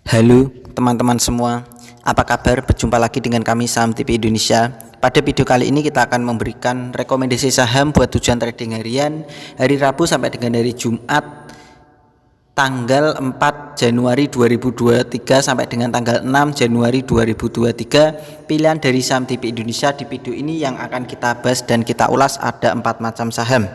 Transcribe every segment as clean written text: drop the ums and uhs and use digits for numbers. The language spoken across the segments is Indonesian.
Halo teman-teman semua, apa kabar? Berjumpa lagi dengan kami Saham TV Indonesia. Pada video kali ini kita akan memberikan rekomendasi saham buat tujuan trading harian hari Rabu sampai dengan hari Jumat tanggal 4 Januari 2023 sampai dengan tanggal 6 Januari 2023. Pilihan dari Saham TV Indonesia di video ini yang akan kita bahas dan kita ulas ada 4 macam saham.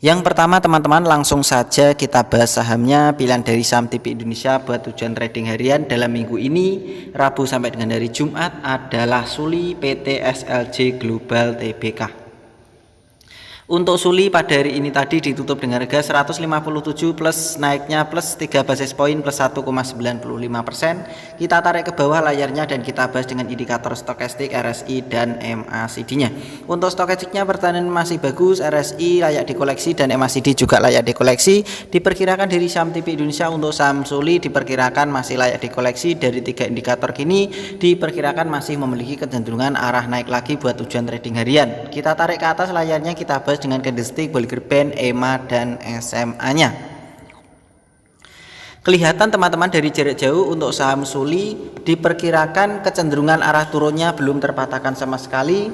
Yang pertama teman-teman, langsung saja kita bahas sahamnya. Pilihan dari Saham TV Indonesia buat tujuan trading harian dalam minggu ini Rabu sampai dengan hari Jumat adalah Suli PT SLJ Global Tbk. Untuk Suli pada hari ini tadi ditutup dengan harga 157 plus naiknya plus 3 basis poin plus 1,95%. Kita tarik ke bawah layarnya dan kita bahas dengan indikator stokastik, RSI dan MACD-nya. Untuk stokastiknya pertahanan masih bagus, RSI layak dikoleksi dan MACD juga layak dikoleksi. Diperkirakan dari Saham TV Indonesia untuk saham Suli diperkirakan masih layak dikoleksi. Dari 3 indikator kini diperkirakan masih memiliki kecenderungan arah naik lagi buat tujuan trading harian. Kita tarik ke atas layarnya, kita bahas dengan candlestick, Bollinger Band, EMA dan SMA-nya. Kelihatan teman-teman dari jarak jauh untuk saham Suli diperkirakan kecenderungan arah turunnya belum terpatahkan sama sekali.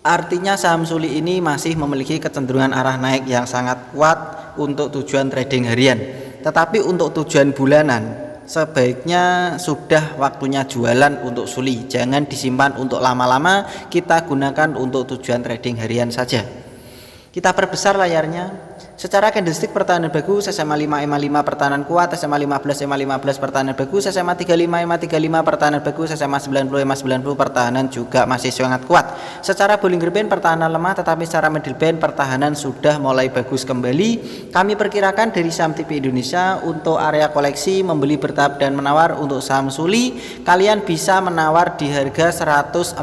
Artinya saham Suli ini masih memiliki kecenderungan arah naik yang sangat kuat untuk tujuan trading harian. Tetapi untuk tujuan bulanan sebaiknya sudah waktunya jualan untuk Suli. Jangan disimpan untuk lama-lama, kita gunakan untuk tujuan trading harian saja. Kita perbesar layarnya. Secara candlestick pertahanan bagus, SMA 5 EMA 5 pertahanan kuat, SMA 15 EMA 15 pertahanan bagus, SMA 35 EMA 35 pertahanan bagus, SMA 90 EMA 90 pertahanan juga masih sangat kuat. Secara Bollinger Band pertahanan lemah, tetapi secara middle band pertahanan sudah mulai bagus kembali. Kami perkirakan dari Saham TV Indonesia untuk area koleksi membeli bertahap dan menawar. Untuk saham Suli kalian bisa menawar di harga 145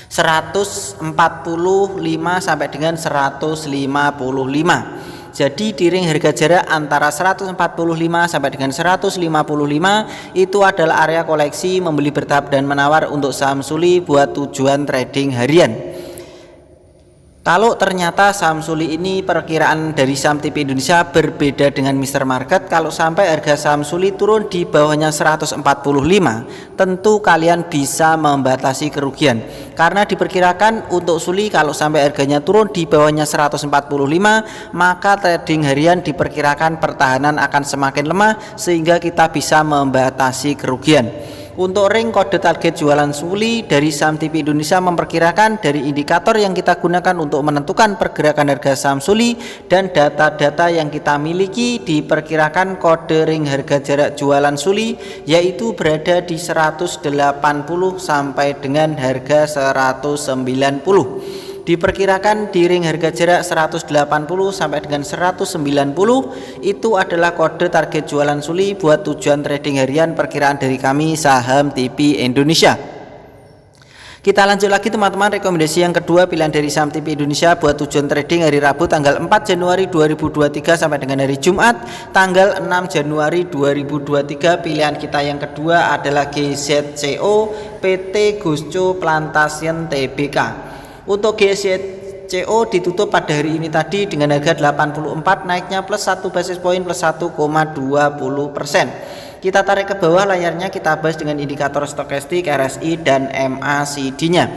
sampai dengan 155. Jadi di ring harga jarak antara 145 sampai dengan 155 itu adalah area koleksi membeli bertahap dan menawar untuk saham Suli buat tujuan trading harian. Kalau ternyata saham Suli ini perkiraan dari Saham TV Indonesia berbeda dengan Mr. Market, kalau sampai harga saham Suli turun di bawahnya 145, tentu kalian bisa membatasi kerugian. Karena diperkirakan untuk Suli kalau sampai harganya turun di bawahnya 145, maka trading harian diperkirakan pertahanan akan semakin lemah sehingga kita bisa membatasi kerugian. Untuk ring kode target jualan Suli dari Saham TV Indonesia memperkirakan dari indikator yang kita gunakan untuk menentukan pergerakan harga saham Suli dan data-data yang kita miliki diperkirakan kode ring harga jarak jualan Suli yaitu berada di 180 sampai dengan harga 190. Diperkirakan di ring harga jarak 180 sampai dengan 190 itu adalah kode target jualan Suli buat tujuan trading harian perkiraan dari kami Saham TV Indonesia. Kita lanjut lagi teman-teman, rekomendasi yang kedua pilihan dari Saham TV Indonesia buat tujuan trading hari Rabu tanggal 4 Januari 2023 sampai dengan hari Jumat tanggal 6 Januari 2023. Pilihan kita yang kedua adalah GZCO PT Gusco Plantation Tbk. Untuk GZCO ditutup pada hari ini tadi dengan harga 84, naiknya plus 1 basis poin plus 1,20%. Kita tarik ke bawah layarnya, kita bahas dengan indikator stokastik, RSI dan MACD-nya.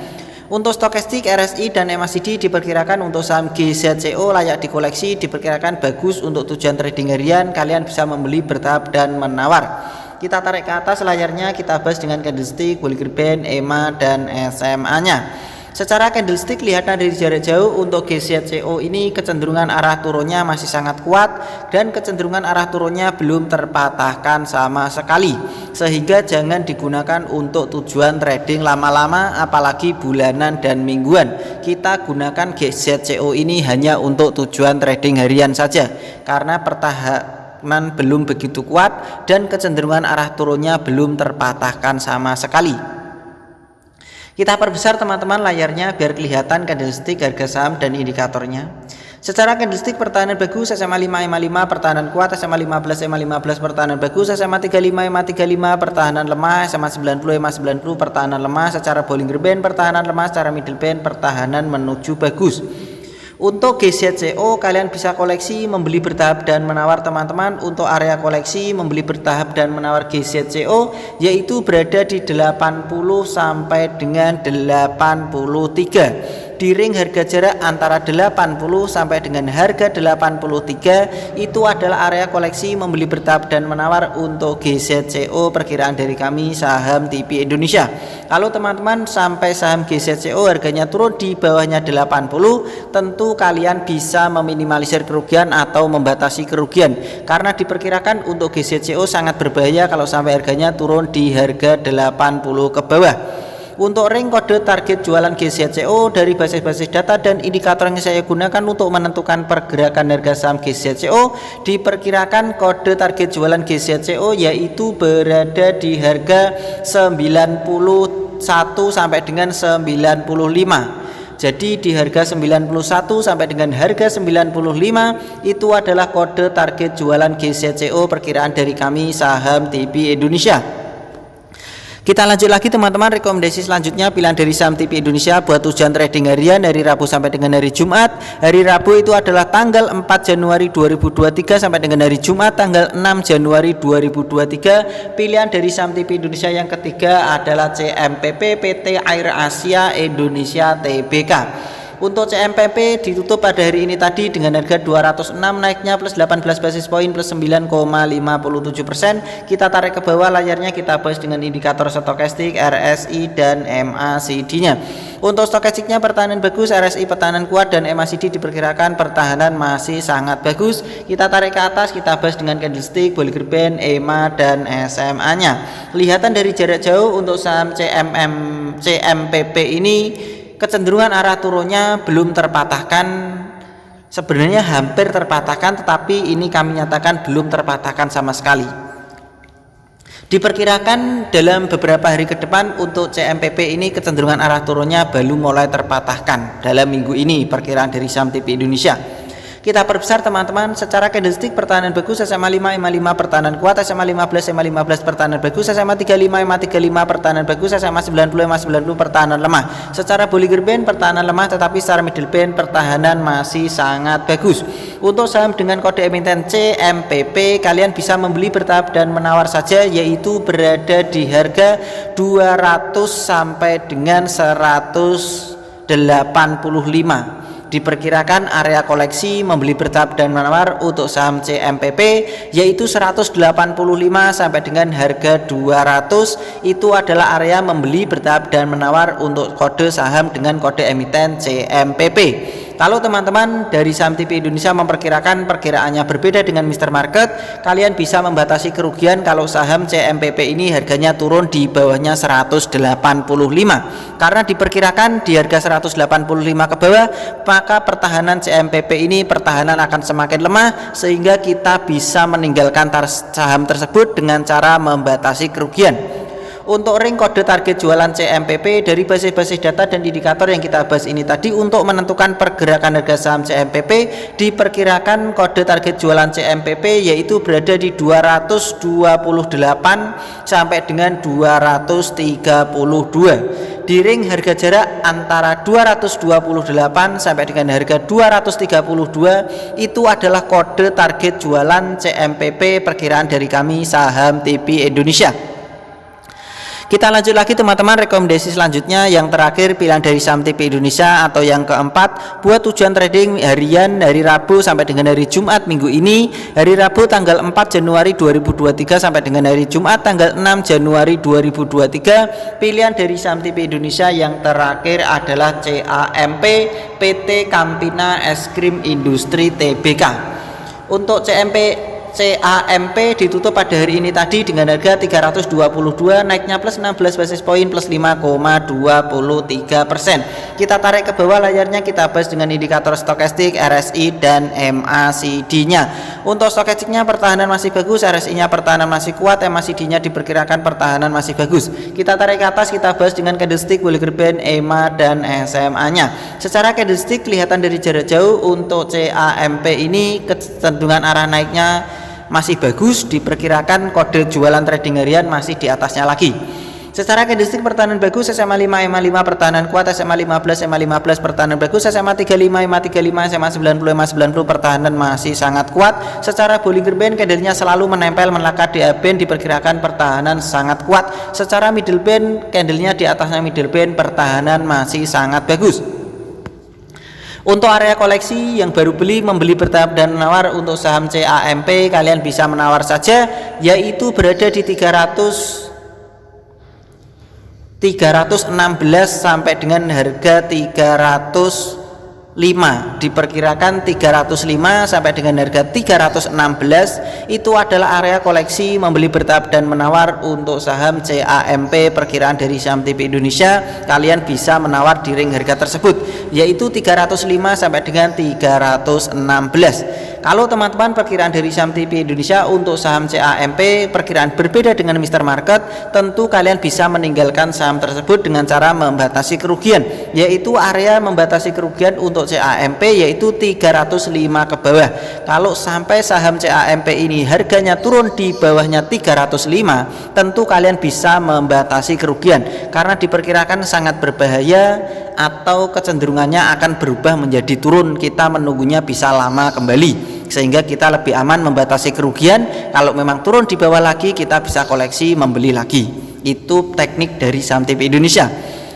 Untuk stokastik, RSI dan MACD diperkirakan untuk saham GZCO layak dikoleksi, diperkirakan bagus untuk tujuan trading harian. Kalian bisa membeli bertahap dan menawar. Kita tarik ke atas layarnya, kita bahas dengan candlestick, Bollinger Band, EMA dan SMA-nya. Secara candlestick kelihatan dari jarak jauh untuk GZCO ini kecenderungan arah turunnya masih sangat kuat dan kecenderungan arah turunnya belum terpatahkan sama sekali, sehingga jangan digunakan untuk tujuan trading lama-lama apalagi bulanan dan mingguan. Kita gunakan GZCO ini hanya untuk tujuan trading harian saja karena pertahanan belum begitu kuat dan kecenderungan arah turunnya belum terpatahkan sama sekali. Kita perbesar teman-teman layarnya biar kelihatan candlestick, harga saham dan indikatornya. Secara candlestick pertahanan bagus, SMA 5 EMA 5 pertahanan kuat, SMA 15 EMA 15 pertahanan bagus, SMA 35 EMA 35 pertahanan lemah, SMA 90 EMA 90 pertahanan lemah. Secara Bollinger Band pertahanan lemah, secara middle band pertahanan menuju bagus. Untuk GZCO kalian bisa koleksi, membeli bertahap dan menawar teman-teman. Untuk area koleksi membeli bertahap dan menawar GZCO yaitu berada di 80 sampai dengan 83. Di ring harga jarak antara 80 sampai dengan harga 83 itu adalah area koleksi membeli bertahap dan menawar untuk GZCO perkiraan dari kami saham TV Indonesia. Kalau teman-teman sampai saham GZCO harganya turun di bawahnya 80, tentu kalian bisa meminimalisir kerugian atau membatasi kerugian karena diperkirakan untuk GZCO sangat berbahaya kalau sampai harganya turun di harga 80 ke bawah. Untuk ring kode target jualan GZCO dari basis-basis data dan indikator yang saya gunakan untuk menentukan pergerakan harga saham GZCO, diperkirakan kode target jualan GZCO yaitu berada di harga 91 sampai dengan 95. Jadi di harga 91 sampai dengan harga 95 itu adalah kode target jualan GZCO perkiraan dari kami saham TV Indonesia. Kita lanjut lagi teman-teman, rekomendasi selanjutnya pilihan dari saham TV Indonesia buat tujuan trading harian dari Rabu sampai dengan hari Jumat. Hari Rabu itu adalah tanggal 4 Januari 2023 sampai dengan hari Jumat tanggal 6 Januari 2023. Pilihan dari saham TV Indonesia yang ketiga adalah CMPP PT Air Asia Indonesia Tbk. Untuk CMPP ditutup pada hari ini tadi dengan harga 206, naiknya plus 18 basis poin plus 9,57%. Kita tarik ke bawah layarnya, kita bahas dengan indikator stokastik, RSI dan MACD-nya. Untuk stokastiknya pertahanan bagus, RSI pertahanan kuat dan MACD diperkirakan pertahanan masih sangat bagus. Kita tarik ke atas, kita bahas dengan candlestick, Bollinger Band, EMA dan SMA-nya. Kelihatan dari jarak jauh untuk saham CMPP ini kecenderungan arah turunnya belum terpatahkan, sebenarnya hampir terpatahkan, tetapi ini kami nyatakan belum terpatahkan sama sekali. Diperkirakan dalam beberapa hari ke depan untuk CMPP ini kecenderungan arah turunnya baru mulai terpatahkan dalam minggu ini perkiraan dari saham TV Indonesia. Kita perbesar teman-teman, secara candlestick pertahanan bagus, SMA 5 MA 5 pertahanan kuat, SMA 15 MA 15 pertahanan bagus, SMA 35 MA 35 pertahanan bagus, SMA 90 MA 90 pertahanan lemah. Secara Bollinger Band pertahanan lemah, tetapi secara middle band pertahanan masih sangat bagus. Untuk saham dengan kode emiten CMPP kalian bisa membeli bertahap dan menawar saja, yaitu berada di harga 200 sampai dengan 185. Diperkirakan area koleksi membeli bertahap dan menawar untuk saham CMPP yaitu 185 sampai dengan harga 200. Itu adalah area membeli bertahap dan menawar untuk kode saham dengan kode emiten CMPP. Kalau teman-teman dari saham TV Indonesia memperkirakan perkiraannya berbeda dengan Mr. Market, kalian bisa membatasi kerugian kalau saham CMPP ini harganya turun di bawahnya 185. Karena diperkirakan di harga 185 ke bawah, maka pertahanan CMPP ini pertahanan akan semakin lemah sehingga kita bisa meninggalkan saham tersebut dengan cara membatasi kerugian. Untuk ring kode target jualan CMPP dari basis-basis data dan indikator yang kita bahas ini tadi, untuk menentukan pergerakan harga saham CMPP diperkirakan kode target jualan CMPP yaitu berada di 228 sampai dengan 232. Di ring harga jarak antara 228 sampai dengan harga 232 itu adalah kode target jualan CMPP perkiraan dari kami saham TV Indonesia. Kita lanjut lagi teman-teman, rekomendasi selanjutnya yang terakhir pilihan dari saham TV Indonesia atau yang keempat buat tujuan trading harian dari Rabu sampai dengan hari Jumat minggu ini. Hari Rabu tanggal 4 Januari 2023 sampai dengan hari Jumat tanggal 6 Januari 2023. Pilihan dari saham TV Indonesia yang terakhir adalah CAMP PT Campina Es Krim Industri Tbk. Untuk CAMP ditutup pada hari ini tadi dengan harga 322, naiknya plus 16 basis poin plus 5,23%. Kita tarik ke bawah layarnya, kita bahas dengan indikator stokastik, RSI dan MACD-nya. Untuk stokastiknya pertahanan masih bagus, RSI-nya pertahanan masih kuat, MACD-nya diperkirakan pertahanan masih bagus. Kita tarik ke atas, kita bahas dengan candlestick, Bollinger Band, EMA dan SMA-nya. Secara candlestick kelihatan dari jarak jauh untuk CAMP ini kecenderungan arah naiknya masih bagus, diperkirakan kode jualan trading harian masih di atasnya lagi. Secara candlestick pertahanan bagus SMA 5 EMA 5 pertahanan kuat, SMA 15 EMA 15 pertahanan bagus, SMA 35 EMA 35 SMA 90 EMA 90 pertahanan masih sangat kuat. Secara Bollinger Band candlenya selalu menempel melekat di band, diperkirakan pertahanan sangat kuat. Secara middle band candlenya di atasnya middle band, pertahanan masih sangat bagus. Untuk area koleksi yang baru beli, membeli bertahap dan menawar untuk saham CAMP kalian bisa menawar saja, yaitu berada di 316 sampai dengan harga 305, diperkirakan 305 sampai dengan harga 316 itu adalah area koleksi membeli bertahap dan menawar untuk saham CAMP. Perkiraan dari Saham TP Indonesia kalian bisa menawar di ring harga tersebut, yaitu 305 sampai dengan 316. Kalau teman-teman perkiraan dari Saham TP Indonesia untuk saham CAMP perkiraan berbeda dengan Mr. Market, tentu kalian bisa meninggalkan saham tersebut dengan cara membatasi kerugian, yaitu area membatasi kerugian untuk CAMP yaitu 305 ke bawah. Kalau sampai saham CAMP ini harganya turun di bawahnya 305, tentu kalian bisa membatasi kerugian karena diperkirakan sangat berbahaya atau kecenderungannya akan berubah menjadi turun. Kita menunggunya bisa lama kembali, sehingga kita lebih aman membatasi kerugian. Kalau memang turun di bawah lagi, kita bisa koleksi membeli lagi. Itu teknik dari Saham TP Indonesia.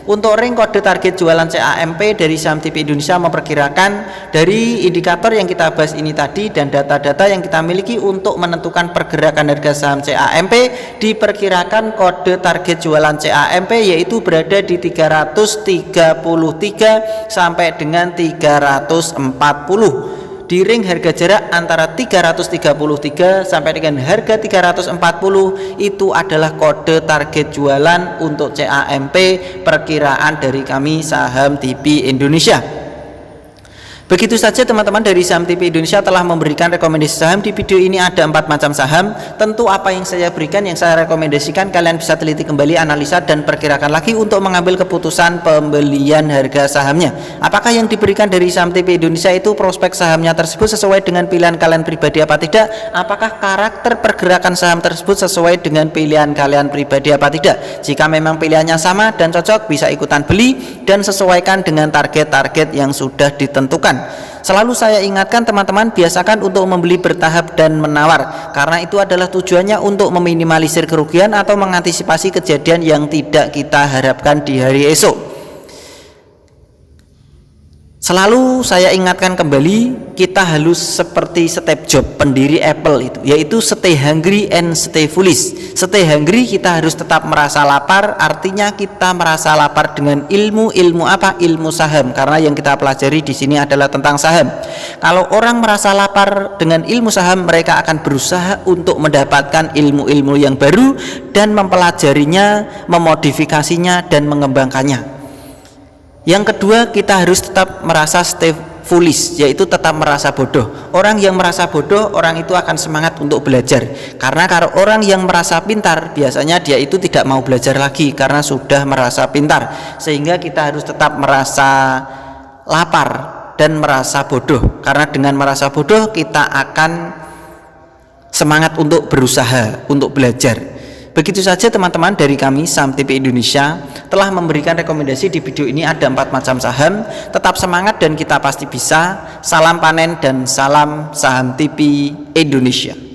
Untuk ring kode target jualan CAMP dari Saham TP Indonesia memperkirakan dari indikator yang kita bahas ini tadi dan data-data yang kita miliki untuk menentukan pergerakan harga saham CAMP, diperkirakan kode target jualan CAMP yaitu berada di 333 sampai dengan 340. Di ring harga jarak antara 333 sampai dengan harga 340 itu adalah kode target jualan untuk CAMP perkiraan dari kami Saham TP Indonesia. Begitu saja teman-teman, dari Saham TP Indonesia telah memberikan rekomendasi saham. Di video ini ada 4 macam saham. Tentu apa yang saya berikan, yang saya rekomendasikan, kalian bisa teliti kembali, analisa dan perkirakan lagi untuk mengambil keputusan pembelian harga sahamnya. Apakah yang diberikan dari Saham TP Indonesia itu prospek sahamnya tersebut sesuai dengan pilihan kalian pribadi apa tidak? Apakah karakter pergerakan saham tersebut sesuai dengan pilihan kalian pribadi apa tidak? Jika memang pilihannya sama dan cocok, bisa ikutan beli dan sesuaikan dengan target-target yang sudah ditentukan. Selalu saya ingatkan teman-teman, biasakan untuk membeli bertahap dan menawar, karena itu adalah tujuannya untuk meminimalisir kerugian atau mengantisipasi kejadian yang tidak kita harapkan di hari esok. Selalu saya ingatkan kembali, kita harus seperti Steve Jobs, pendiri Apple itu, yaitu stay hungry and stay foolish. Stay hungry, kita harus tetap merasa lapar, artinya kita merasa lapar dengan ilmu apa? Ilmu saham, karena yang kita pelajari di sini adalah tentang saham. Kalau orang merasa lapar dengan ilmu saham, mereka akan berusaha untuk mendapatkan ilmu-ilmu yang baru dan mempelajarinya, memodifikasinya dan mengembangkannya. Yang kedua, kita harus tetap merasa stay foolish, yaitu tetap merasa bodoh. Orang yang merasa bodoh, orang itu akan semangat untuk belajar. Karena kalau orang yang merasa pintar, biasanya dia itu tidak mau belajar lagi karena sudah merasa pintar. Sehingga kita harus tetap merasa lapar dan merasa bodoh. Karena dengan merasa bodoh, kita akan semangat untuk berusaha, untuk belajar. Begitu saja teman-teman, dari kami Saham TP Indonesia telah memberikan rekomendasi. Di video ini ada 4 macam saham. Tetap semangat dan kita pasti bisa. Salam panen dan salam Saham TP Indonesia.